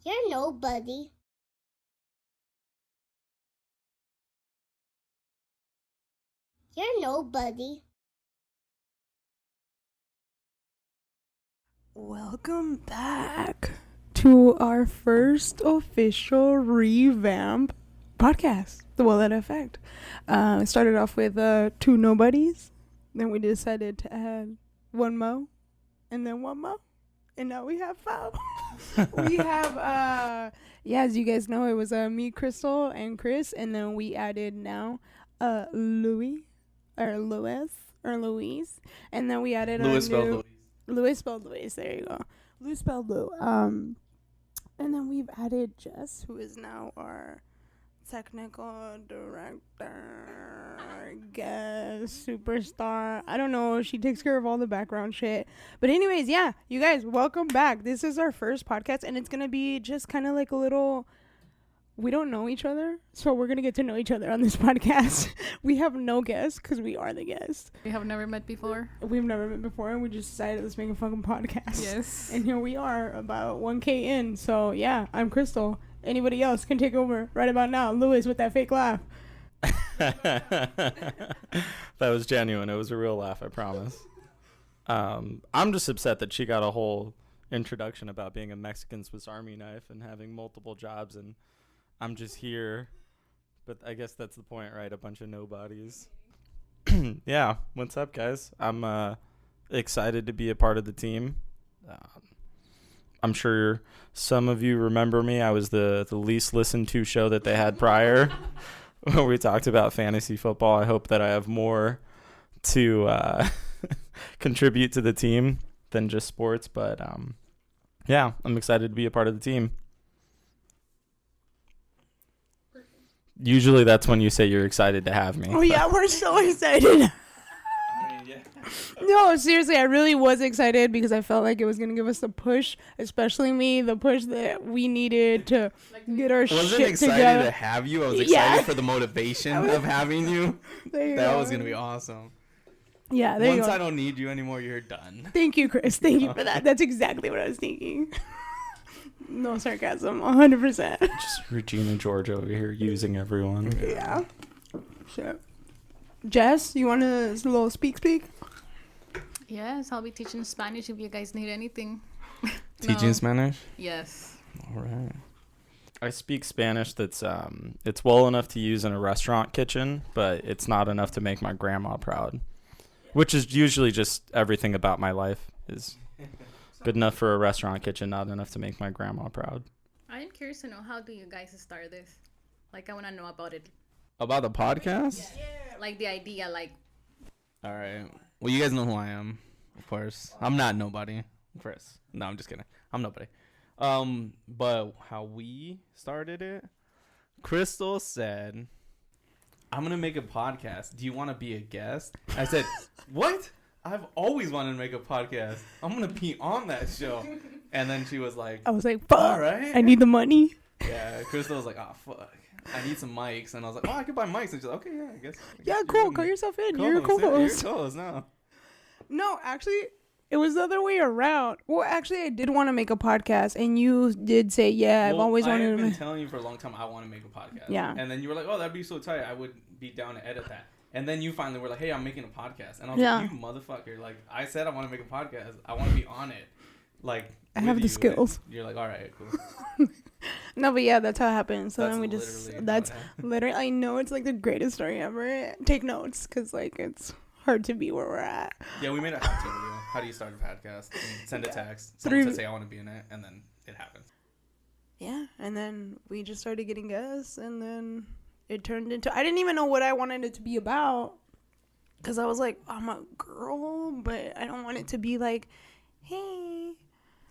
You're nobody. You're nobody. Welcome back to our first official revamp podcast, The Willetta Effect. It started off with two nobodies. Then we decided to add one mo, and then one mo, and now we have five. We have, as you guys know, it was me, Crystal, and Chris, and then we added now Louis, or Louise, and then we added Louis spelled Louise. Louis spelled Louis. There you go. Louis spelled Lou. And then we've added Jess, who is now our technical director, guest, superstar. I don't know. She takes care of all the background shit. But anyways, yeah, you guys, welcome back. This is our first podcast, and it's going to be just kind of like a little... We don't know each other, so we're going to get to know each other on this podcast. We have no guests because we are the guests. We have never met before. We've never met before, and we just decided let's make a fucking podcast. Yes. And here we are, about 1K in. So, yeah, I'm Crystal. Anybody else can take over right about now. Louis with that fake laugh. That was genuine. It was a real laugh, I promise. I'm just upset that she got a whole introduction about being a Mexican Swiss Army knife and having multiple jobs, and I'm just here. But I guess that's the point, right? A bunch of nobodies. Yeah, what's up, guys? I'm excited to be a part of the team. I'm sure some of you remember me. I was the least listened to show that they had prior where we talked about fantasy football. I hope that I have more to contribute to the team than just sports. But, yeah, I'm excited to be a part of the team. Usually that's when you say you're excited to have me. Oh, yeah, we're so excited. No, seriously, I really was excited because I felt like it was going to give us the push, especially me, the push that we needed to get our shit together. I wasn't excited to have you. I was excited for the motivation of having you. That was going to be awesome. Yeah, there you go. Once I don't need you anymore, you're done. Thank you, Chris. Thank you for that. That's exactly what I was thinking. No sarcasm, 100%. Just Regina George over here using everyone. Yeah. Shit. Jess, you want to little speak? Yes, I'll be teaching Spanish if you guys need anything. Teaching Spanish? Yes. All right. I speak Spanish that's it's well enough to use in a restaurant kitchen, but it's not enough to make my grandma proud. Which is usually just everything about my life is good enough for a restaurant kitchen, not enough to make my grandma proud. I am curious to know, how do you guys start this? Like, I want to know about it. About the podcast? Yeah. Like the idea, like... All right. Well, you guys know who I am, of course. I'm not nobody. Chris. No, I'm just kidding. I'm nobody. But how we started it, Crystal said, I'm going to make a podcast. Do you want to be a guest? I said, what? I've always wanted to make a podcast. I'm going to be on that show. And then she was like, I was like, fuck. All right. I need the money. Yeah, Crystal was like, oh, fuck. I need some mics. And I was like, oh, I could buy mics. And she's like, okay, yeah, I guess Yeah, cool. Call yourself in. You're a co-host. co-host. You're a co-host now. No, actually, it was the other way around. Well, actually, I did want to make a podcast, and you did say, yeah, I've always wanted to. I've been telling you for a long time I want to make a podcast. Yeah. And then you were like, oh, that'd be so tight. I would be down to edit that. And then you finally were like, hey, I'm making a podcast. And I was like, you motherfucker. Like, I said I want to make a podcast. I want to be on it. Like, I have the skills. You're like, all right, cool. No, but yeah, that's how it happened. So then we that's literally, I know it's like the greatest story ever. Take notes, because like it's hard to be where we're at. Yeah, we made a how-to video. How do you start a podcast? And send a text. Someone to say I want to be in it, and then it happens. Yeah, and then we just started getting guests, and then it turned into, I didn't even know what I wanted it to be about, because I was like, I'm a girl, but I don't want it to be like, hey,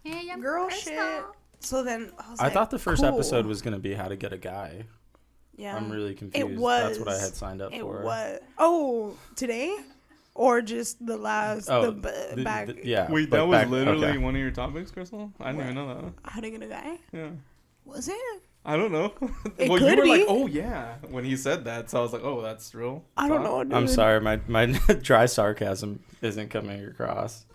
I'm girl Crystal. shit. So then I thought the first episode was going to be how to get a guy. Yeah. I'm really confused. It was. That's what I had signed up for. It was. Oh, today? Or just the last, back? Yeah. Wait, that was literally one of your topics, Crystal? I didn't even know that. How to get a guy? Yeah. Was it? I don't know. It well, could you were be. like, oh, yeah, when he said that. So I was like, oh, that's real. I don't know, dude. I'm sorry. My dry sarcasm isn't coming across.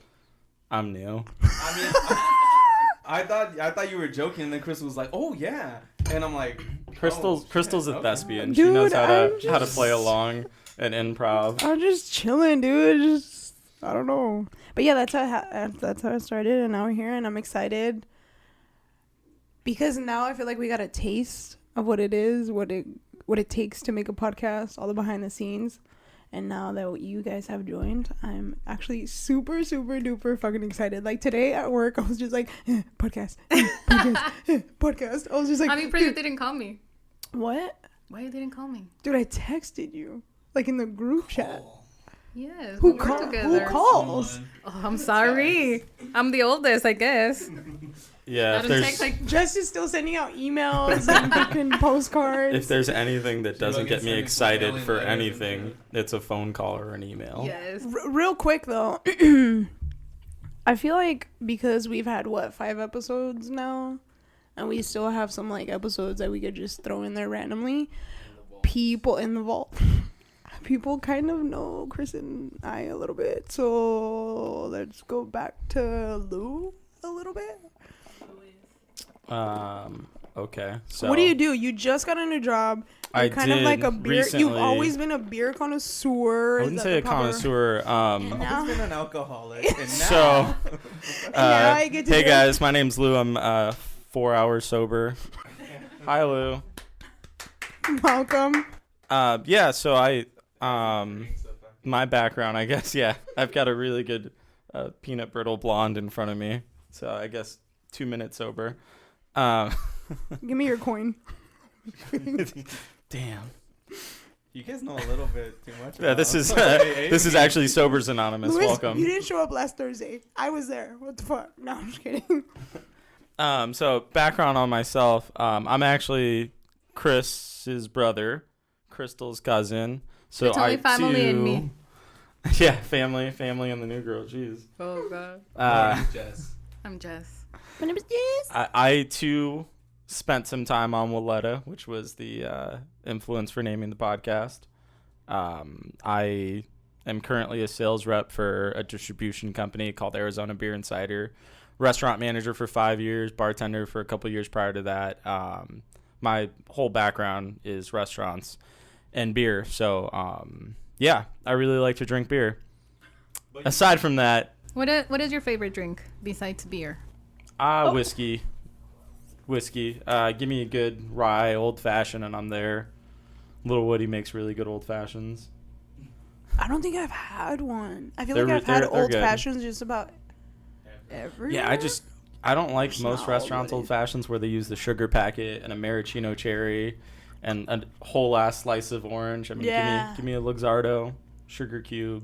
I'm new. I I thought you were joking, and then Crystal was like, "Oh yeah," and I'm like, Crystal's a okay. thespian. Dude, she knows how I'm to just- play along and improv. I'm just chilling, dude. Just I don't know. But yeah, that's how it started, and now we're here, and I'm excited because now I feel like we got a taste of what it is, what it takes to make a podcast, all the behind the scenes. And now that you guys have joined, I'm actually super, super duper fucking excited. Like today at work, I was just like, podcast, podcast, podcast. I was just like, I'm impressed you didn't call me. what? Why you didn't call me? Dude, I texted you, like in the group chat. Yes, Who we work calls? together. Who calls? Oh, I'm sorry. I'm the oldest, I guess. Yeah, I if don't there's text like Jess is still sending out emails and fucking postcards. if there's anything that doesn't get me sending excited compelling for letters and anything, shit. it's a phone call or an email. yes. Real quick though, I feel like because we've had 5 episodes now, and we still have some like episodes that we could just throw in there randomly. People in the vault. People kind of know Chris and I a little bit, so let's go back to Lou a little bit. Okay. So What do? You just got a new job. You're I kind of did like a beer. You've recently- always been a beer connoisseur. I Is wouldn't that say the a proper- connoisseur. And I've now, been an alcoholic, and now So, now I get to hey drink. guys, my name's Lou. I'm 4 hours sober. Hi Lou. Welcome. Yeah. So I my background, I guess. Yeah, I've got a really good peanut brittle blonde in front of me. So I guess 2 minutes sober. Give me your coin. Damn. you guys know a little bit too much. Yeah, this is Hey, this is actually Sobers Anonymous. Louis, Welcome. you didn't show up last Thursday. I was there. What the fuck? No, I'm just kidding. So background on myself. I'm actually Chris's brother, Crystal's cousin. So It's only family and me. Yeah, family and the new girl. Jeez. Oh god. Jess. I'm Jess. My name is Jess. I too spent some time on Willetta, which was the influence for naming the podcast. I am currently a sales rep for a distribution company called Arizona Beer and Cider. Restaurant manager for 5 years, bartender for a couple years prior to that. My whole background is restaurants and beer. So, yeah, I really like to drink beer. Aside from that, What is your favorite drink besides beer? whiskey. Give me a good rye old fashioned, and I'm there. Little Woody makes really good old fashions. I don't think I've had one. I feel They're- like I've had they're old good. fashions just about everywhere. Yeah, I don't like most Not restaurants all old fashions where they use the sugar packet and a maraschino cherry and a whole ass slice of orange. I mean, Yeah. give me a Luxardo, sugar cube,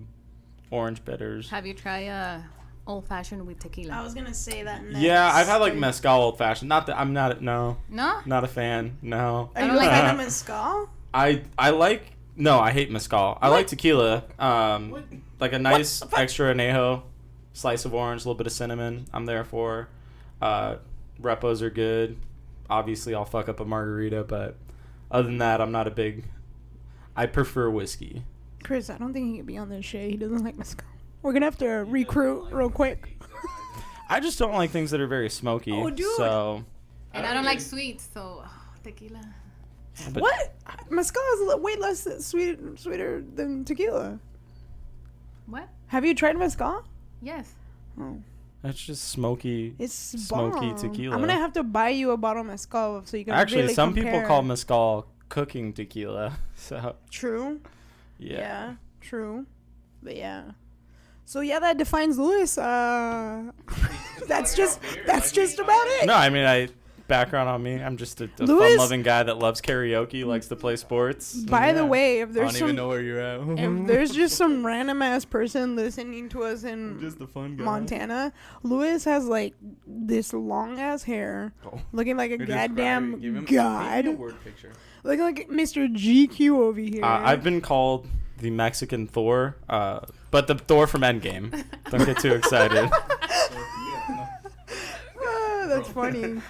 orange bitters. Have you tried old fashioned with tequila? I was gonna say that next. Yeah, I've had like mezcal old fashioned. Not that I'm not No? not a fan. No. Are I you don't like like that. mezcal? I like no, I hate mezcal. I like tequila. Like a nice extra añejo, slice of orange, a little bit of cinnamon. I'm there for. Repos are good. Obviously, I'll fuck up a margarita, but other than that, I'm not a big. I prefer whiskey. Chris, I don't think he could be on this shit. He doesn't like mezcal. We're gonna have to recruit real quick. I just don't like things that are very smoky. Oh, dude. So. And I don't like sweets, so tequila. But What? Mezcal is way less sweeter than tequila. What? Have you tried mezcal? Yes. Oh, It's just smoky. it's Smoky bomb. tequila. I'm gonna have to buy you a bottle of mezcal so you can Actually, really some people compare. call mezcal cooking tequila. So True. yeah. Yeah. True. But yeah. So yeah, that defines Lewis. That's just about it. No, I mean background on me. I'm just a Louis- fun-loving guy that loves karaoke, likes to play sports. By the Yeah. way, if I there's don't even some know where you're at. if there's just some random ass person listening to us in just the fun guy. Montana, Lewis has like this long ass hair, Oh. looking like a You're describing- goddamn give him- god, give me a word picture. looking like Mr. GQ over here. I've been called the Mexican Thor, but the Thor from Endgame. Don't get too excited. That's funny.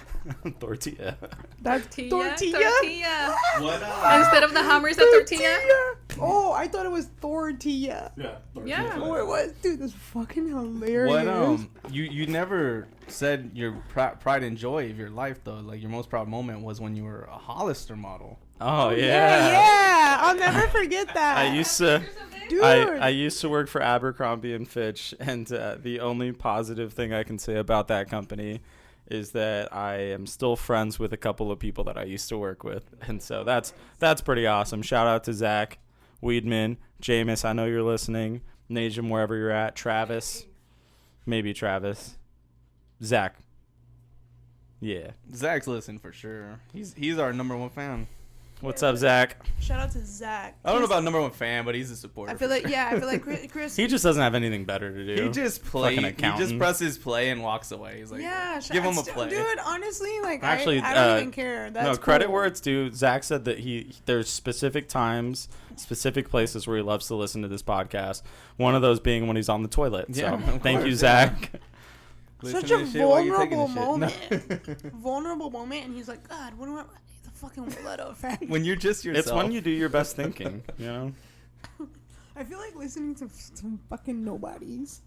Tortilla. That's tortilla. What Instead of the hammer, is a tortilla. Oh, I thought it was tortilla. Yeah. Yeah. Oh, it was. Dude, that's fucking hilarious. What you never said your pride and joy of your life though. Like your most proud moment was when you were a Hollister model. Oh Yeah, I'll never forget that. I used to. Dude. I used to work for Abercrombie and Fitch, and the only positive thing I can say about that company is that I am still friends with a couple of people that I used to work with, and so that's pretty awesome. Shout out to Zach Weedman, Jameis. I know you're listening. Najim, wherever you're at. Travis, maybe Travis. Zach. Yeah. Zach's listening for sure. He's our number one fan. What's up, Zach? Shout out to Zach. I don't know about number one fan, but he's a supporter. I feel like Chris. He just doesn't have anything better to do. he just plays. Fucking He accountant. just presses play and walks away. He's like, Yeah, give him a play. Dude, honestly, like, Actually, I don't even care. That's no, credit cool. where it's due. Zach said that there's specific times, specific places where he loves to listen to this podcast. One of those being when he's on the toilet. Yeah, So of thank you, course, Zach. Listen Such to a this shit while you're taking vulnerable a shit. No. moment. Vulnerable moment, and he's like, God, what do I? He's a fucking Willetta fan. When you're just yourself. It's when you do your best thinking, you know? I feel like listening to some fucking nobodies.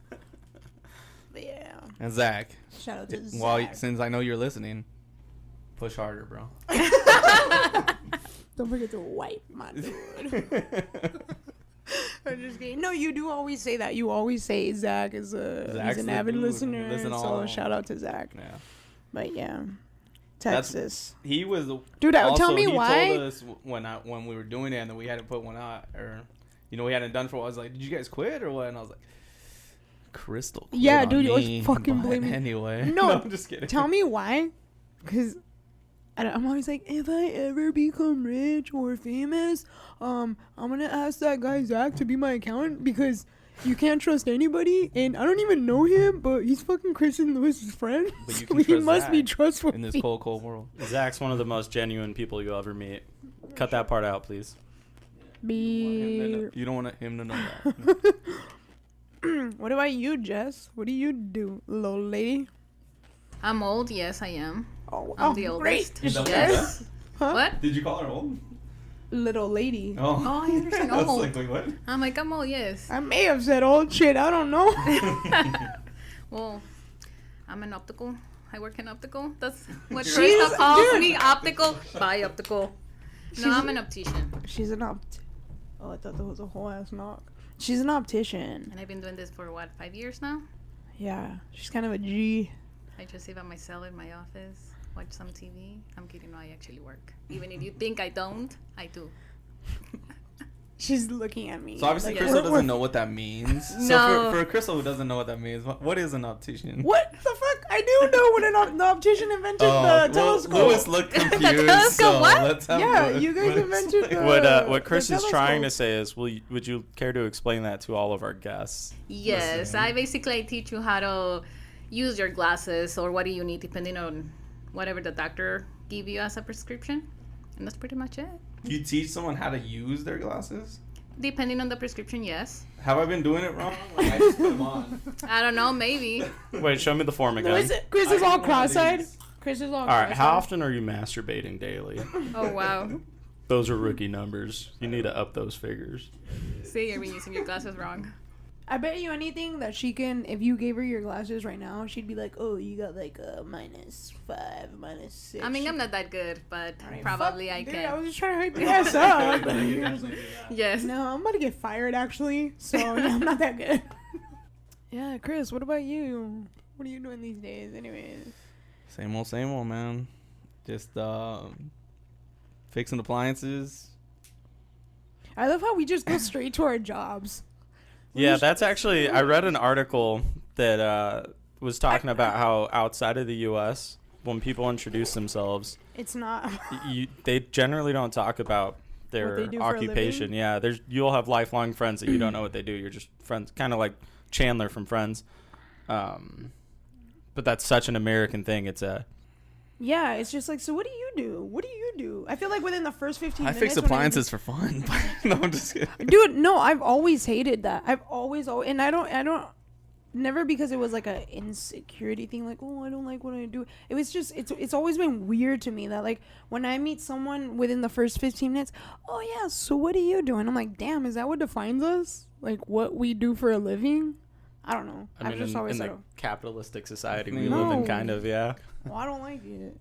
But yeah. And Zach, Shout out to Zach. well, since I know you're listening, push harder, bro. Don't forget to wipe my dude. I'm just kidding. No, you do always say that. You always say Zach is Zach's he's an the avid dude. listener. Listen to So all. shout out to Zach. Yeah. But yeah, That's- Texas. He was Dude, also, tell me he why. told us when we were doing it and then we hadn't put one out, or we hadn't done for a while. I was like, did you guys quit or what? And I was like, Crystal quit Yeah, on dude, you always me, fucking but blame me. anyway. No, I'm just kidding. Tell me why. Because I'm always like, if I ever become rich or famous, I'm gonna ask that guy Zach to be my accountant because you can't trust anybody, and I don't even know him, but he's fucking Chris and Lewis's friend. But you So can he trust must be Zach trustworthy. in this cold world. Zach's one of the most genuine people you'll ever meet. Cut that part out, please. Be. You don't want him to know that. What about you, Jess? What do you do, little lady? I'm old. Yes, I am. Oh, I'm the great. oldest. Is that Yes. Huh? What? Did you call her old? Little lady. Oh. Oh, I understand. I was Old. like, wait, what? I'm like, I'm old. Yes. I may have said old shit. I don't know. Well, I'm an optical. I work in optical. That's what She's- Krista calls dude. me. Optical. By optical. She's- No, I'm an optician, She's an Oh, I thought that was a whole ass knock. She's an optician. and I've been doing this for what, 5 years now. Yeah, she's kind of a G. I just sit by myself in my office, watch some TV. I'm kidding. No, I actually work. Even if you think I don't, I do. She's looking at me. So obviously like, Crystal we're- doesn't know what that means. No. So for Crystal who doesn't know what that means, what is an optician? What the fuck? I do know what the optician invented the telescope. Lewis looked confused. telescope, so what? let's have Yeah, Lewis- you guys Lewis invented explain. What Chris the is trying to telescope. say is, would you care to explain that to all of our guests? Yes, Listen. I basically teach you how to use your glasses or what do you need depending on whatever the doctor give you as a prescription, and that's pretty much it. You teach someone how to use their glasses? Depending on the prescription, yes. Have I been doing it wrong? I just put them on. I don't know, maybe. Wait, show me the form again. Chris is I all know cross-eyed. these. Chris is all All right, cross-eyed. how often are you masturbating daily? Oh wow. Those are rookie numbers. You need to up those figures. See, you've been using your glasses wrong. I bet you anything that she can, if you gave her your glasses right now, she'd be like, oh, you got like a -5, -6. I mean, I'm not that good, but I mean, probably fuck, I dude, can. I was just trying to hype your ass up. Yes. No, I'm about to get fired actually. So yeah, I'm not that good. Yeah, Chris, what about you? What are you doing these days, anyways? Same old, man. Just fixing appliances. I love how we just go straight to our jobs. Yeah, that's actually. I read an article that was talking about how outside of the U.S., when people introduce themselves, It's not. they generally don't talk about their What they do for a occupation. living? Yeah, you'll have lifelong friends that you don't know what they do. You're just friends, kind of like Chandler from Friends. But that's such an American thing. It's a Yeah, it's just like, so what do you do? What do you do? I feel like within the first 15 I minutes. fix when appliances for fun. no, I'm just kidding. Dude, no, I've always hated that. I've always, and I don't never because it was like a insecurity thing, like, oh, I don't like what I do. It was just, it's always been weird to me that, like, when I meet someone within the first 15 minutes, oh yeah, so what are you doing? I'm like, damn, is that what defines us? Like, what we do for a living? I don't know. I mean, just in the capitalistic society we No. live in, kind of, yeah. well, I don't like it.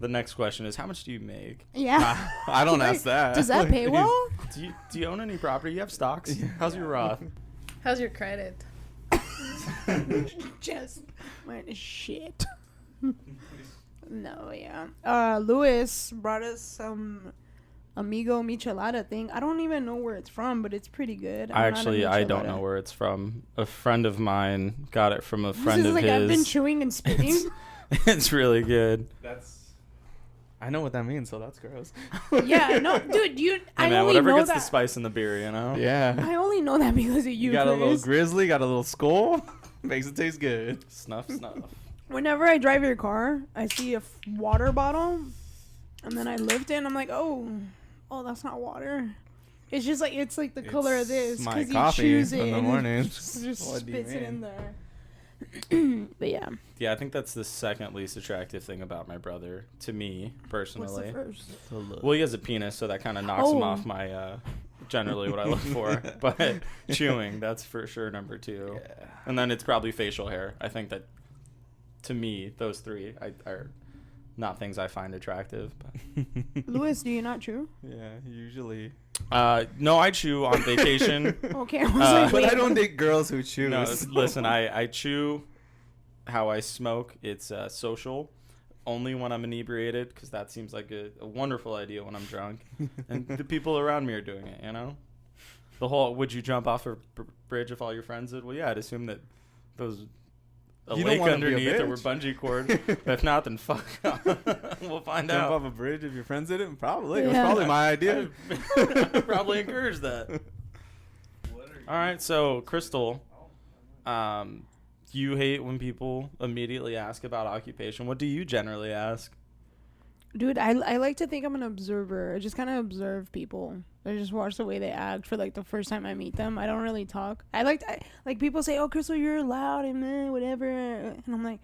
The next question is, how much do you make? Yeah. I don't ask that. Does that pay well? Do you own any property? You have stocks? How's your Roth? How's your credit? Just mine is shit. No, yeah. Lewis brought us some Amigo Michelada thing. I don't even know where it's from, but it's pretty good. I don't know where it's from. A friend of mine got it from a friend of like his. I've been chewing and spitting. It's really good. I know what that means, so that's gross. Yeah, no, dude, Hey, I man, only whatever know gets that. the spice in the beer, you know? Yeah. I only know that because of you. You got a little Chris. grizzly, got a little skull. Makes it taste good. Snuff. Whenever I drive your car, I see a water bottle, and then I lift it, and I'm like, oh, that's not water. It's just like it's like the color of this my because you coffee choose it in the and morning. just What do you spits it mean? in there. But yeah, Yeah, I think that's the second least attractive thing about my brother, to me, what's personally. the first? Well, he has a penis, so that kind of knocks him Oh. off my, generally what I look for. But chewing, that's for sure number 2. Yeah. And then it's probably facial hair. I think that, to me, those 3 are not things I find attractive. But. Lewis, do you not chew? Yeah, usually. No, I chew on vacation. Okay, I was Uh, like, But I wait. don't date girls who choose. No, listen, I chew how I smoke. It's social. Only when I'm inebriated, because that seems like a wonderful idea when I'm drunk. And the people around me are doing it, you know? The whole, would you jump off a bridge if all your friends did? Well, yeah, I'd assume that those a You don't lake wanna be a underneath there bitch. were bungee cords. If not, then fuck. We'll find Jump out. off a bridge if your friends did it? Probably. It was Yeah. probably my idea. I probably encourage that. All right, so Crystal, you hate when people immediately ask about occupation. What do you generally ask? Dude, I like to think I'm an observer. I just kind of observe people. I just watch the way they act for like the first time I meet them. I don't really talk. I like people say, "Oh, Crystal, you're loud and whatever," and I'm like,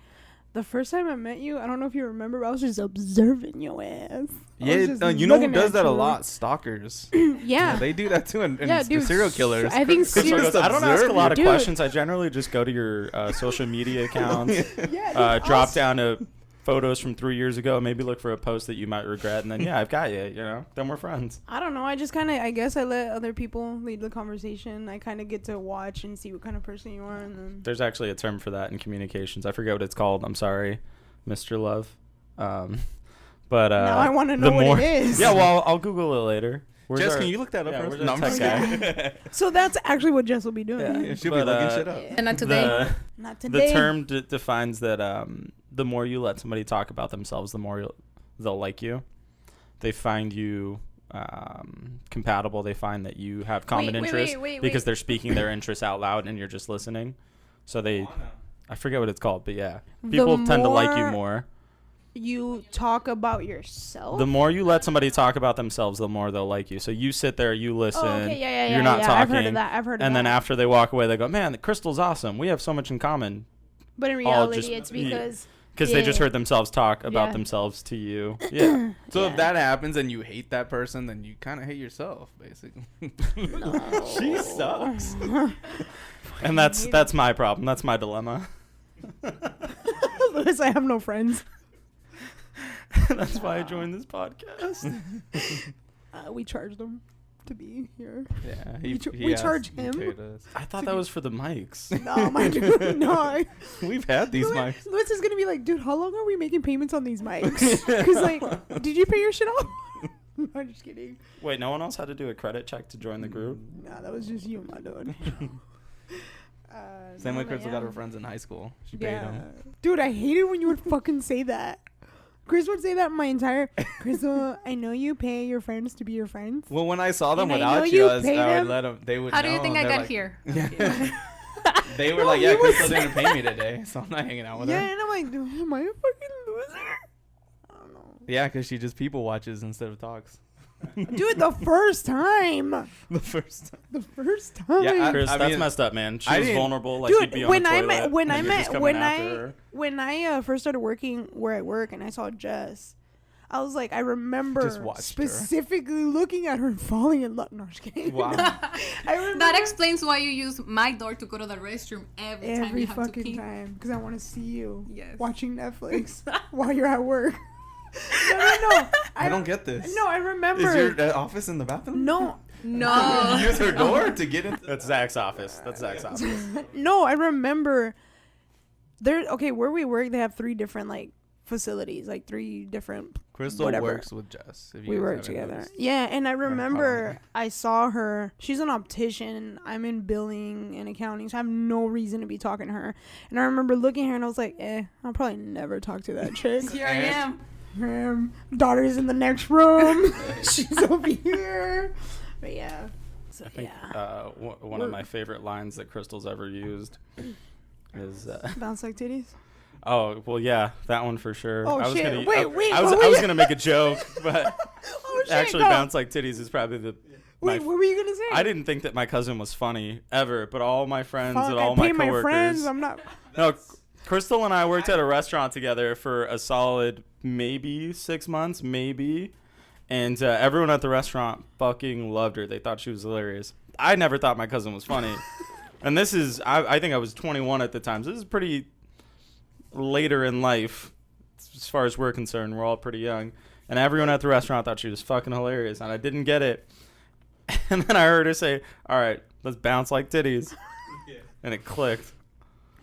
the first time I met you, I don't know if you remember, but I was just observing your ass. I was Yeah, just you know who looking does at that a you. lot? Stalkers. Yeah. They do that too, and Yeah, dude, serial killers. I think Crystal serial- goes, I don't ask a lot of Dude. questions. I generally just go to your social media accounts, Yeah, dude, drop down to photos from 3 years ago, maybe look for a post that you might regret, and then yeah, I've got you. You know, then we're friends. I don't know. I just kind of, I guess I let other people lead the conversation. I kind of get to watch and see what kind of person you are, and then. There's actually a term for that in communications. I forget what it's called. I'm sorry, Mr. Love. But Now I want to know what it is. Yeah, well, I'll Google it later. Where's Jess, our- can you look that up yeah, first? where's our No, I'm tech just guy? kidding. So that's actually what Jess will be doing. Yeah. She'll But, be looking shit up. Yeah. And not today. Not today. The term defines that the more you let somebody talk about themselves, the more they'll like you. They find you compatible. They find that you have common interests because they're speaking their interests out loud and you're just listening. So I forget what it's called, but yeah, people tend to like you more. You talk about yourself. The more you let somebody talk about themselves, the more they'll like you. So you sit there, you listen. Oh, okay, yeah, you're not talking. I've heard of that. I've heard of and that. then after they walk away, they go, "Man, the Crystal's awesome. We have so much in common." But in all reality, just- it's because Because they just Yeah. heard themselves talk about Yeah. themselves to you. Yeah. So Yeah. if that happens and you hate that person, then you kind of hate yourself, basically. No. She sucks. And that's my problem. That's my dilemma. Lewis, I have no friends. That's why I joined this podcast. We charge them to be here. Yeah, We charge him? paid us. I thought that was for the mics. No, my dude, no. We've had these mics. Lewis is gonna be like, dude, how long are we making payments on these mics? Because like, did you pay your shit off? No, I'm just kidding. Wait, no one else had to do a credit check to join the group? Nah, that was just you, my dude. Same way no, Crystal yeah. got her friends in high school. She paid Yeah. them. Dude, I hated when you would fucking say that. Chris would say that my entire Crystal, I know you pay your friends to be your friends. Well, when I saw them And I know without you you, I paid would them. let them. They would. How do you know, think I they're got like- here? They were No, like, "Yeah, he was- Crystal didn't pay me today, so I'm not hanging out with Yeah, her." and I'm like, dude, am I a fucking loser? I don't know. Yeah, because she just people watches instead of talks. Dude, the first time. The first time. The first time. Yeah, Chris, I that's mean, messed up, man. She I was didn't- vulnerable, like Dude, you'd be on when the I toilet, met, when and I you're just met, coming after her. when I first started working where I work, and I saw Jess, I was like, I remember Just watched her. specifically looking at her and falling in love. No, I'm just kidding. Wow. I remember That explains why you use my door to go to the restroom every time every you have to fucking pee. time because I want to see you Yes. watching Netflix while you're at work. No. I don't get this. No, I remember. Is your office in the bathroom? No, No. You use her door to get into. That's Zach's office. That's Zach's office. no, I remember. Okay, where we work, they have 3 different like facilities, like 3 different. Crystal Whatever. works with Jess. If you We guys work haven't together. noticed. Yeah, and I remember Harmony. I saw her. She's an optician. I'm in billing and accounting, so I have no reason to be talking to her. And I remember looking at her and I was like, I'll probably never talk to that chick. Here I am. Daughter's in the next room. She's over here. But yeah. So I think yeah. one of my favorite lines that Crystal's ever used is Bounce like titties. oh well yeah, that one for sure. Oh, I was shit. gonna Wait, I what was were you- gonna make a joke, but Oh shit. actually go. bounce like titties is probably the Wait, what were you gonna say? I didn't think that my cousin was funny ever, but all my friends Fuck, and all I my pay my coworkers. friends. I'm not. No, Crystal and I worked at a restaurant together for a solid maybe 6 months, maybe. And everyone at the restaurant fucking loved her. They thought she was hilarious. I never thought my cousin was funny. And this is, I think I was 21 at the time. So this is pretty later in life as far as we're concerned. We're all pretty young. And everyone at the restaurant thought she was fucking hilarious. And I didn't get it. And then I heard her say, all right, let's bounce like titties. And it clicked.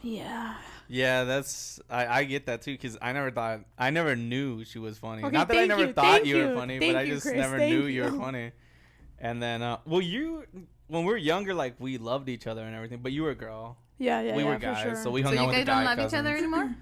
Yeah. Yeah, that's I get that too because I never knew she was funny. Okay, Not that I thank never you, thought thank you were you, funny, thank but I you, just Chris, never thank knew you were you. funny. And then, well, when we were younger, like we loved each other and everything, but you were a girl. Yeah, We yeah, were for guys, sure. so we So hung you out with guys the don't guy love each other cousins. anymore?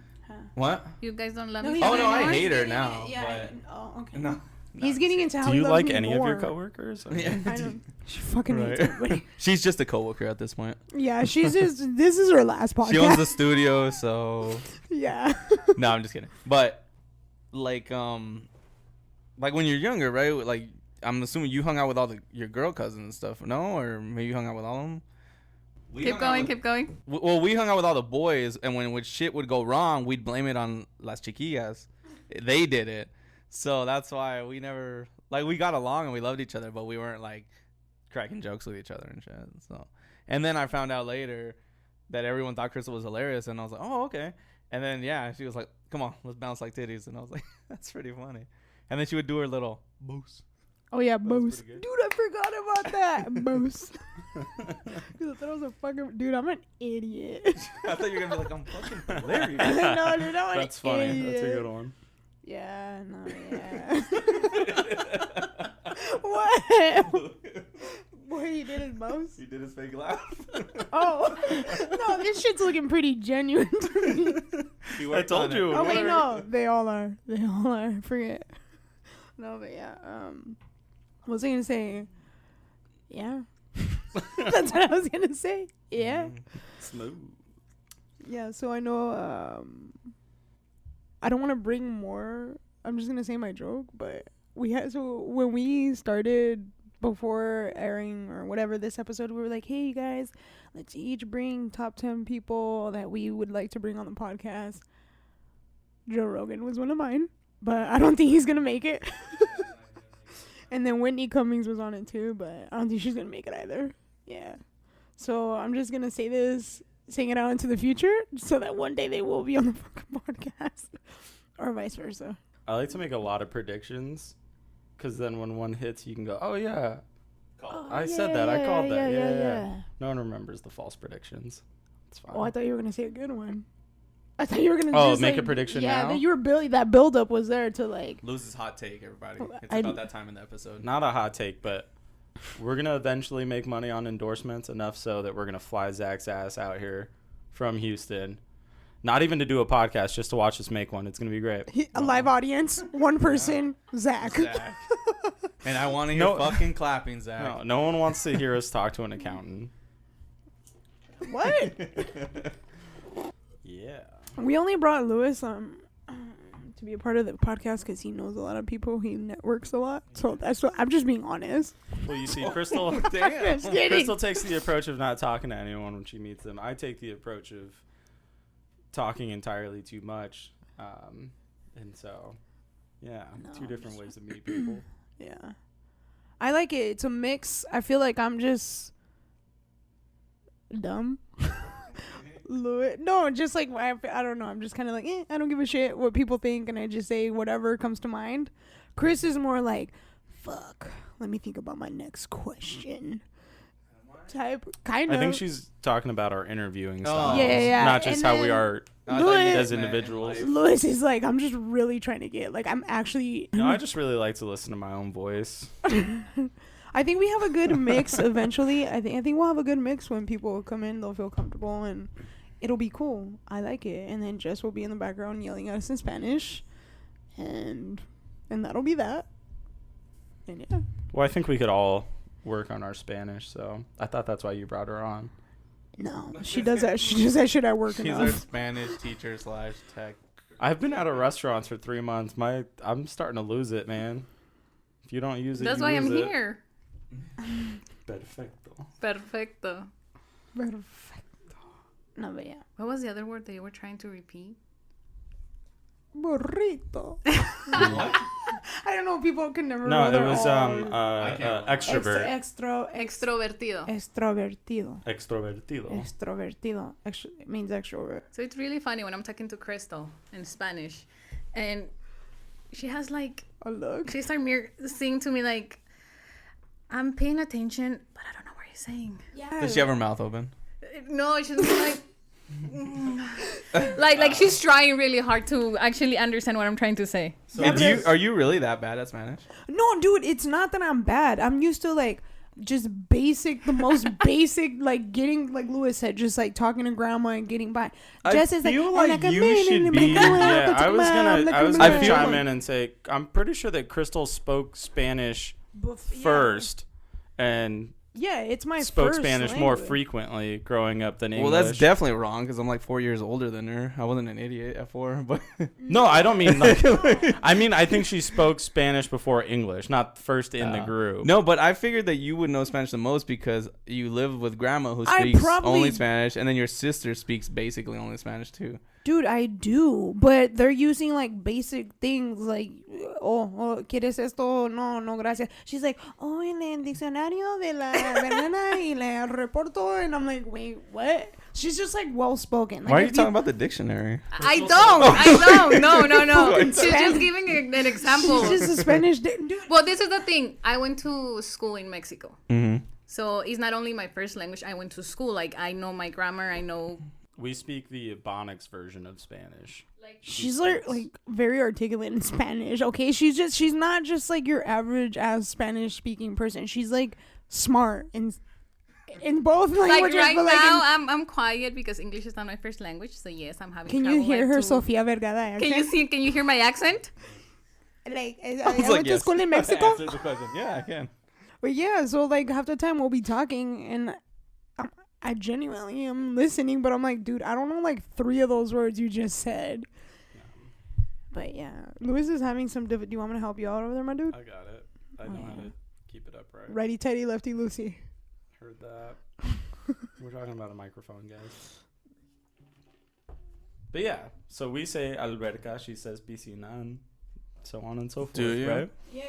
What? You guys don't love No, each he's Oh other no, I anymore? hate her getting now. it, yeah. But Oh, okay. no. He's getting into how Do he you loves like me any more. of your coworkers? Yeah. I don't. She fucking hates Right. everybody. She's just a coworker at this point. Yeah, she's just. This is her last podcast. She owns the studio, so Yeah. no, I'm just kidding. But like when you're younger, right? Like I'm assuming you hung out with all your girl cousins and stuff, no? Or maybe you hung out with all of them. Keep going. Well, we hung out with all the boys, and when shit would go wrong, we'd blame it on las chiquillas. They did it, so that's why we never we got along and we loved each other, but we weren't like cracking jokes with each other and shit. So, and then I found out later that everyone thought Crystal was hilarious, and I was like, oh okay. And then yeah, she was like, come on, let's bounce like titties, and I was like, that's pretty funny. And then she would do her little boos. Oh yeah, was Moose. pretty Dude, good. I forgot about that. Moose. Dude, I thought I was a fucking. Dude, I'm an idiot. I thought you were gonna be like, I'm fucking hilarious. No, dude, I'm That's an funny. idiot. That's a good one. Yeah, no, yeah. What? Boy, you did it, Mouse? He did his fake laugh. Oh. No, this shit's looking pretty genuine to me. I told you. Oh, wait, What? no. They all are. They all are. I forget. No, but yeah. What was I going to say? Yeah. That's what I was going to say. Yeah. Smooth. Yeah, so I know, I don't want to bring more. I'm just going to say my joke, but so when we started before airing or whatever this episode, we were like, hey, you guys, let's each bring top 10 people that we would like to bring on the podcast. Joe Rogan was one of mine, but I don't think he's going to make it. And then Whitney Cummings was on it too, but I don't think she's going to make it either. Yeah. So I'm just going to say this, saying it out into the future, so that one day they will be on the fucking podcast. Or vice versa. I like to make a lot of predictions, because then when one hits, you can go, oh, yeah. I said that. I called that. Yeah. No one remembers the false predictions. It's fine. Oh, I thought you were going to say a good one. I thought you were going to Oh, just make a prediction yeah, now? that you were that build up was there to like. Loses hot take, everybody. Oh, It's I- about that time in the episode. Not a hot take, but we're going to eventually make money on endorsements enough so that we're going to fly Zach's ass out here from Houston. Not even to do a podcast, just to watch us make one. It's going to be great. A live audience, one person, Zach. Zach. And I want to hear No. fucking clapping, Zach. No, no one wants to hear us talk to an accountant. What? Yeah. We only brought Lewis to be a part of the podcast because he knows a lot of people. He networks a lot. So that's what I'm just being honest. Well, you see, Crystal, Just kidding. Crystal takes the approach of not talking to anyone when she meets them. I take the approach of talking entirely too much. And so, yeah, No, two different ways to meet people. Yeah. I like it. It's a mix. I feel like I'm just dumb. No, just like, I don't know. I'm just kind of like, I don't give a shit what people think. And I just say whatever comes to mind. Chris is more like, fuck, let me think about my next question. Type, kind of. I think she's talking about our interviewing Oh. style. Yeah. Not just And how we then are Louis- as individuals. Lewis is like, I'm just really trying to get, like, I'm actually. No, I just really like to listen to my own voice. I think we have a good mix eventually. I think we'll have a good mix when people come in. They'll feel comfortable and it'll be cool. I like it. And then Jess will be in the background yelling at us in Spanish, and that'll be that. And yeah, Well, I think we could all work on our Spanish, so I thought that's why you brought her on. no, she does that. She does that shit at work She's enough. our Spanish teacher / tech. I've been out of restaurants for 3 months. I'm starting to lose it, man. If you don't use it, That's you why lose I'm it. here. Perfecto. Perfecto. Perfecto. No, but yeah, What was the other word that you were trying to repeat? burrito. I don't know. People can never. No, know it their was own. extrovert. Extrovertido. Extrovertido. Extrovertido. Extrovertido. It means extrovert. So it's really funny when I'm talking to Crystal in Spanish, and she has like, Oh, look. she started saying to me like, I'm paying attention, but I don't know what you're saying. Yeah. Does she have her mouth open? No, she's like, like she's trying really hard to actually understand what I'm trying to say. So are you really that bad at Spanish? No, dude, it's not that I'm bad. I'm used to like just the most basic, like getting, like Lewis said, just like talking to grandma and getting by. Jess is feel like you should be. Yeah, I was gonna I feel chime like- in and say I'm pretty sure that Crystal spoke Spanish first and Yeah, it's my spoke first Spanish more language. frequently growing up than English. Well, that's definitely wrong because I'm like 4 years older than her. I wasn't an idiot at 4, but No, I don't mean like. I mean, I think she spoke Spanish before English, not first in the group. no. But I figured that you would know Spanish the most because you live with grandma who I speaks probably- only Spanish, and then your sister speaks basically only Spanish too. Dude, I do, but they're using like basic things like, ¿quieres esto? No, gracias. She's like, en el diccionario de la banana y le reporto, and I'm like, wait, what? She's just like well spoken. Like, Why are you talking about the dictionary? I don't. No. She's just giving an example. She's just a Spanish dude. Well, this is the thing. I went to school in Mexico. Mm-hmm. So it's not only my first language. I went to school. Like, I know my grammar. I know. We speak the Ebonics version of Spanish. She's like very articulate in Spanish. Okay, she's not just like your average ass Spanish speaking person. She's like smart in both Like, languages. right but, like, now, I'm quiet because English is not my first language. So, yes, I'm having can trouble. you hear like, her to- Sofia Vergara accent? Can you hear my accent? Like, I was went to school in Mexico. Answer the question. Yeah, I can. But yeah, so like half the time we'll be talking and I genuinely am listening, but I'm like, dude, I don't know like 3 of those words you just said. But yeah, Luis is having some do you want me to help you out over there, my dude? I got it. I know how to keep it upright. Righty tighty, lefty loosey. Heard that. We're talking about a microphone, guys. But yeah, so we say alberca, she says piscina, and so on and so forth, Do you? right? Yeah.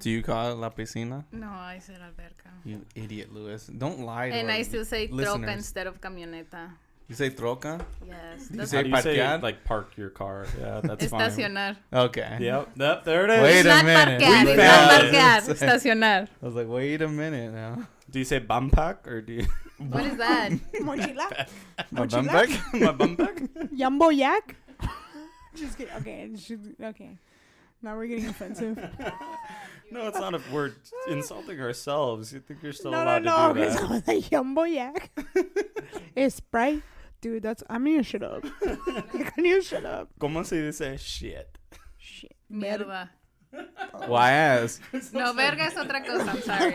Do you call it la piscina? No, I said alberca. You idiot, Lewis. Don't lie to And our I still say troca listeners. instead of camioneta. You say troca? Yes. You That's say How do you say, parquear? like, park your car? Yeah, that's fine. estacionar. Okay. Yep, there it is. Wait a Not minute. parquear. We It's not found parquear. it. Estacionar. I was like, wait a minute now. Do you say bampack or do you... What is that? Mochila? My Mochila? bum back? My bampack? Yumbo yak? Just kidding. Okay. Now we're getting offensive. No, it's not if we're insulting ourselves. You think you're still No, allowed to do because that. I was like, Yumbo yak. It's Sprite. Dude, I need to shut up. I need to shut up. ¿Cómo se dice shit? Shit. Mierda. Why ask? No, verga es otra cosa. I'm sorry.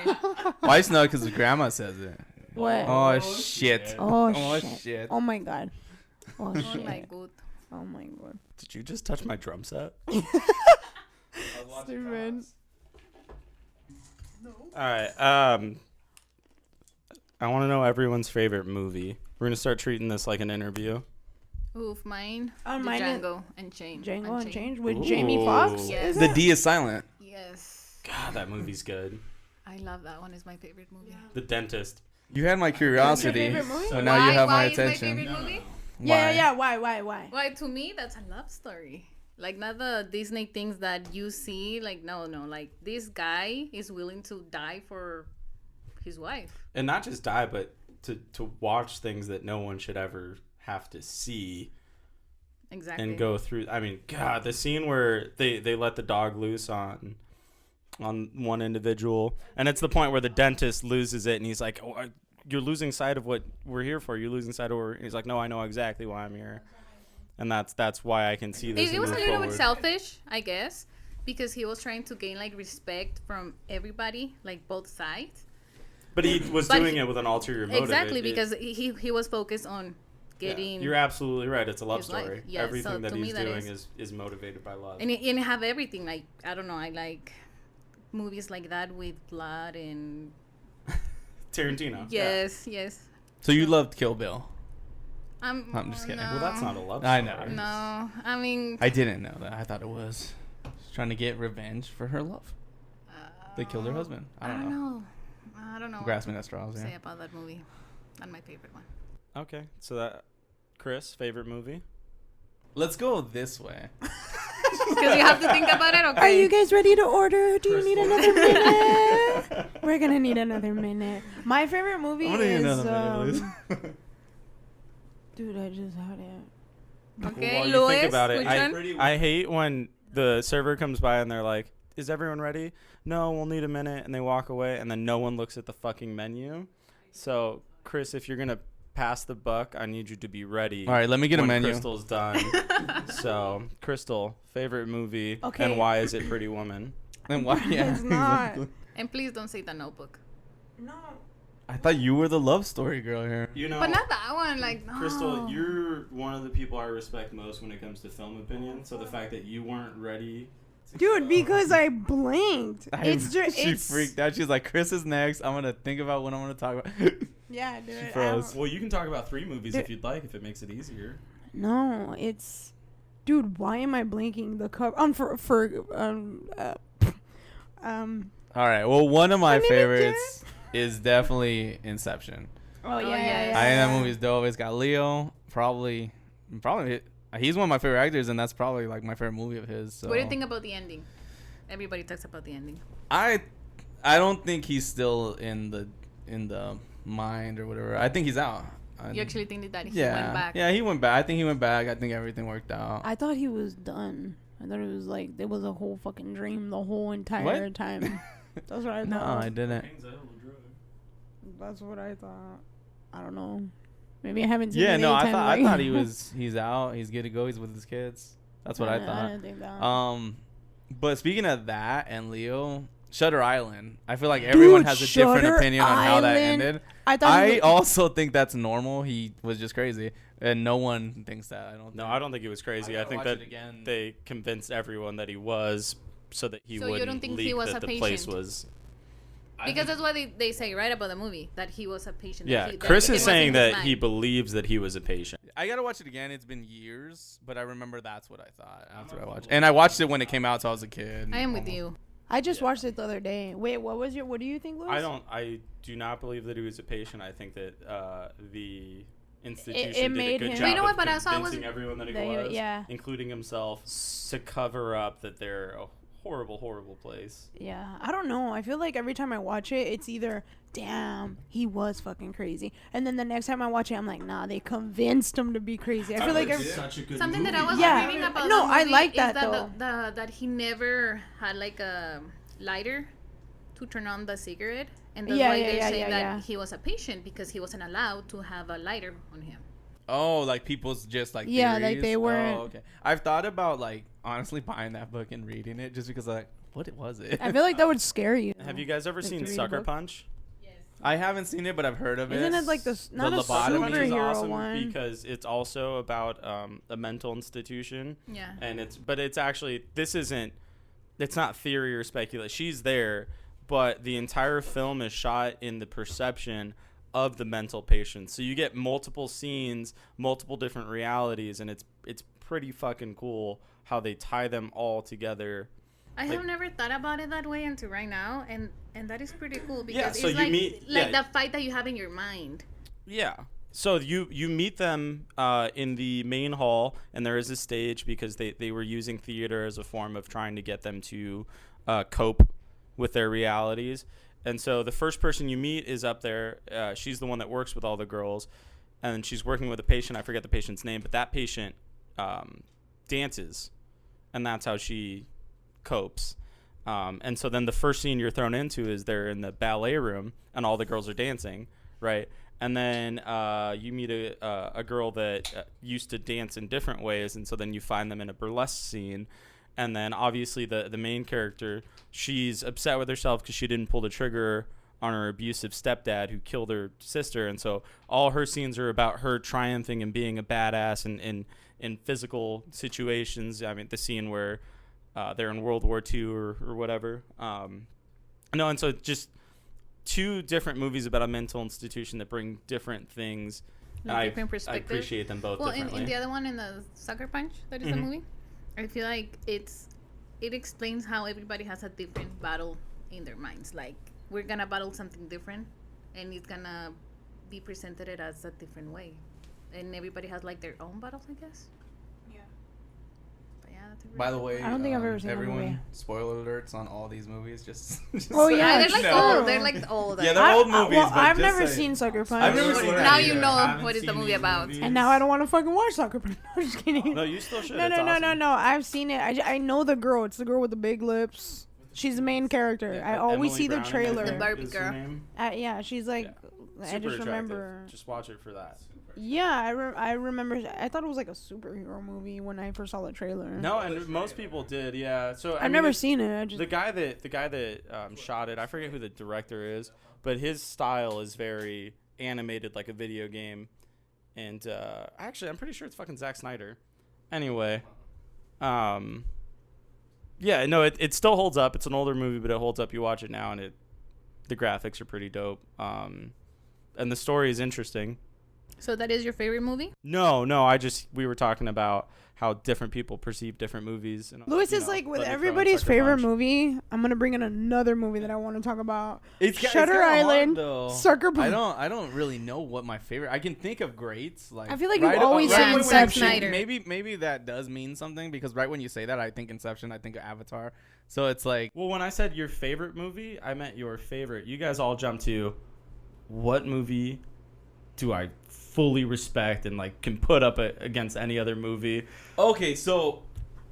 Why it's not because grandma says it. What? Oh, shit. Oh, Oh, shit. shit. Oh, my God. Oh, Oh shit. my god. Oh my god. Did you just touch my drum set? Stupid. All right. I want to know everyone's favorite movie. We're gonna start treating this like an interview. Oof, mine. Mine is Django Unchained. Django Unchained with Ooh. Jamie Foxx. Yes. The D is silent. Yes. God, that movie's good. I love that one. It's my favorite movie. The Dentist. You had my curiosity, favorite movie? so now you have my Why attention. is my favorite movie? Yeah. Why? Why, to me, that's a love story. Like, not the Disney things that you see. Like, no. Like, this guy is willing to die for his wife. And not just die, but to watch things that no one should ever have to see. Exactly. And go through. I mean, God, the scene where they let the dog loose on one individual, and it's the point where the dentist loses it, and he's like, oh, "You're losing sight of what we're here for. You're losing sight of." He's like, "No, I know exactly why I'm here," and that's why I can see this. It was a move little forward. bit selfish, I guess, because he was trying to gain like respect from everybody, like both sides. But he was doing it with an ulterior motive. Exactly, because he was focused on getting. You're absolutely right. It's a love his life. story. Yeah, Everything so that to me he's that doing is motivated by love. and it have everything. Like, I don't know, I like movies like that with blood and Tarantino. yes. So you loved Kill Bill? I'm just kidding. No, Well, that's not a love story. I know. No, I mean, I didn't know that. I thought it was. She's trying to get revenge for her love. They killed her husband. I don't know. I don't know. Grasping at straws. What to say Yeah. about that movie. Not my favorite one. Okay, so that Chris, favorite movie? Let's go this way. Because you have to think about it. Okay. Are you guys ready to order? Do you need another minute? We're gonna need another minute. My favorite movie is. Dude, I just had it. Okay, Well, you Louis, think about it. which I, one? I hate when the server comes by and they're like, "Is everyone ready?" "No, we'll need a minute," and they walk away, and then no one looks at the fucking menu. So, Chris, if you're gonna pass the buck, I need you to be ready. All right, let me get a when menu. Crystal's done. So, Crystal, favorite movie, Okay. and why is it Pretty Woman? Then why? Yeah. It's not. exactly. And please don't say The Notebook. No. I thought you were the love story girl here. You know, But not that one. Like, no. Crystal, you're one of the people I respect most when it comes to film opinion. So the fact that you weren't ready. Dude, because I blinked. It's just. She freaked out. She's like, "Chris is next. I'm gonna think about what I'm gonna talk about." Yeah, dude. She froze. Well, you can talk about 3 movies if you'd like, if it makes it easier. No, it's. Dude, why am I blinking? The cover. All right. Well, one of my mean, favorites is definitely Inception. Oh, yeah, yeah. I think that movie's dope. It's got Leo. Probably. He's one of my favorite actors, and that's probably like my favorite movie of his. So. What do you think about the ending? Everybody talks about the ending. I don't think he's still in the mind or whatever. I think he's out. You actually think that he Yeah. went back? Yeah, he went back. I think he went back. I think everything worked out. I thought he was done. I thought it was like there was a whole fucking dream the whole entire time. That's what I No, thought. I didn't. That's what I thought. I don't know. Maybe I haven't seen Yeah, it no, I anytime, thought he's out. He's good to go. He's with his kids. That's what I I thought. didn't think that. But speaking of that and Leo, Shutter Island. I feel like everyone Dude, has a different Shutter opinion on how that Island, ended. I also think that's normal. He was just crazy, and no one thinks that. I don't. No, I don't think he was crazy. I think that they convinced everyone that he was so that he So you wouldn't don't think leak he was that a the place patient? was. Because that's what they say, right, about the movie, that he was a patient. Yeah, that Chris it is was saying in his that he mind. believes that he was a patient. I gotta watch it again. It's been years, but I remember that's what I thought after I watched. And I watched it when it came out, so I was a kid. I am with you. I just watched it the other day. Wait, what do you think, Louis? I do not believe that he was a patient. I think that the institution It did made a good him- job But you know what, of but I also convincing everyone that he was, yeah. including himself, to cover up that they're a horrible, horrible place. Yeah, I don't know. I feel like every time I watch it, it's either, damn, he was fucking crazy. And then the next time I watch it, I'm like, nah, they convinced him to be crazy. I feel like such a good Something that I was Yeah. reading about No, that I movie like is that, that he never had like a lighter to turn on the cigarette, and that's why they're saying that he was a patient because he wasn't allowed to have a lighter on him. Oh, like people's just like Yeah, like theories? they weren't- Oh, okay. I've thought about like honestly buying that book and reading it just because like what was it? I feel like that would scare you. Have you guys ever Like, seen to read a Sucker book? Punch? I haven't seen it, but I've heard of it. Isn't it like not a lobotomy Which is superhero awesome one? because it's also about a mental institution. Yeah. And it's actually, it's not theory or speculation. She's there, but the entire film is shot in the perception of the mental patient. So you get multiple scenes, multiple different realities, and it's pretty fucking cool how they tie them all together. I have never thought about it that way until right now, and that is pretty cool because Yeah, so it's you like meet- like yeah. the fight that you have in your mind. Yeah. So you meet them in the main hall, and there is a stage because they were using theater as a form of trying to get them to cope with their realities. And so the first person you meet is up there. She's the one that works with all the girls, and she's working with a patient. I forget the patient's name, but that patient dances, and that's how she copes. And so then the first scene you're thrown into is they're in the ballet room, and all the girls are dancing, right? And then you meet a girl that used to dance in different ways, and so then you find them in a burlesque scene. And then obviously the main character, she's upset with herself because she didn't pull the trigger on her abusive stepdad who killed her sister. And so all her scenes are about her triumphing and being a badass in physical situations. I mean, the scene where they're in World War II or whatever. No, and so just two different movies about a mental institution that bring different things. Like And different I perspectives. appreciate them both Well, differently. in the other one, in the Sucker Punch, that is the Mhm. movie. I feel like it explains how everybody has a different battle in their minds. Like we're gonna battle something different, and it's gonna be presented it as a different way, and everybody has like their own battles, I guess. Yeah. But yeah, that's a really By the good way, I don't think I've ever seen that everyone, movie. spoiler alerts on all these movies. Just Oh, so yeah, they're you like know. old. They're like old. Yeah, they're old movies. Well, but I've just never saying. seen Sucker Punch. I've never seen that Now you either. know Haven't what is the seen movie these about. movies. And now I don't want to fucking watch Sucker Punch. I'm just kidding. No, you still should. No, It's no, no, awesome. no, no. I've seen it. I know the girl. It's the girl with the big lips. She's the main character. I always Emily see the Browning, I trailer. think, The Barbie is her girl. name. Yeah, she's like. Yeah. I Super just attractive. remember. Just watch it for that. Yeah, I remember. I thought it was like a superhero movie when I first saw the trailer. No, and most people did. Yeah. So I've never seen it. I just The guy that shot it, I forget who the director is, but his style is very animated, like a video game. And actually, I'm pretty sure it's fucking Zack Snyder. Anyway, yeah, no, it still holds up. It's an older movie, but it holds up. You watch it now, and the graphics are pretty dope. And the story is interesting. So that is your favorite movie? No, we were talking about how different people perceive different movies. And, Lewis you is know, like with let me throw in everybody's Sucker favorite Punch. movie. I'm gonna bring in another movie that I want to talk about. It's Shutter kinda Island, hard, though. Sucker Punch. I don't really know what my favorite. I can think of greats. Like I feel like right you've always seen when you Inception. say- Maybe that does mean something because right when you say that, I think Inception. I think of Avatar. So it's like Well, when I said your favorite movie, I meant your favorite. You guys all jumped to what movie do I fully respect and like can put up against any other movie? okay. So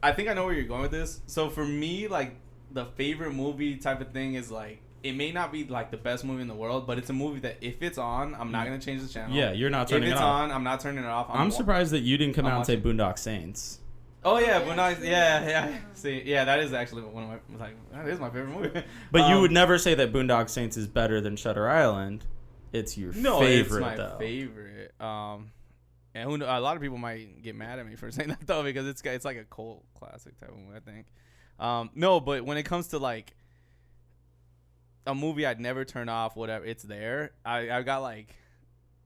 I think I know where you're going with this. So for me, like the favorite movie type of thing is like it may not be like the best movie in the world, but it's a movie that if it's on, I'm not gonna change the channel. Yeah, you're not If turning it's it off. on, I'm not turning it off. I'm surprised that you didn't come I'm out and say Boondock Saints. Oh yeah, but no, yeah. See, yeah, that is actually one of my that is my favorite movie. But you would never say that Boondock Saints is better than Shutter Island. It's your favorite, it's my though. favorite. And a lot of people might get mad at me for saying that though because it's like a cult classic type of movie, I think. No, but when it comes to like a movie I'd never turn off, whatever, it's there. I got like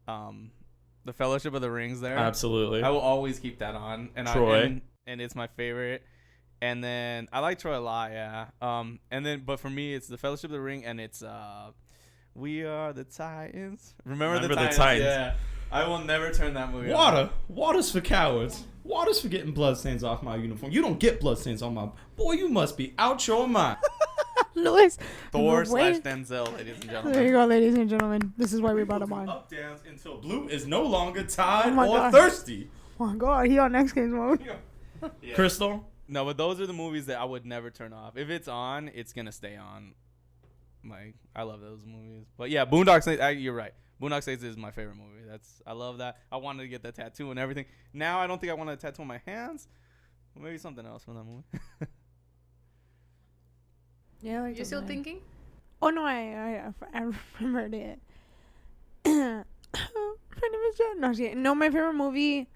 the Fellowship of the Rings there. Absolutely. I will always keep that on. And Troy. and it's my favorite. And then I like Troy a lot, yeah. And then but for me it's the Fellowship of the Ring and it's We Are the Titans. Remember the Titans? Yeah. I will never turn that movie off. Water's for cowards. Water's for getting bloodstains off my uniform. You don't get bloodstains on my... Boy, you must be out your mind. Lewis. Thor Wait. / Denzel, ladies and There gentlemen. you go, ladies and gentlemen. This is why we brought him on. Up downs until blue is no longer tired Oh my or God. thirsty. Oh my God, he on X Games mode. Yeah. Crystal? No, but those are the movies that I would never turn off. If it's on, it's gonna stay on. Like I love those movies. But yeah, Boondock Saints. You're right. Boondock Saints is my favorite movie. I love that. I wanted to get that tattoo and everything. Now I don't think I want a tattoo on my hands. Maybe something else from that movie. Yeah, like You that still movie. thinking? Oh no, I remembered it. My name is Jen. No, no, my favorite movie.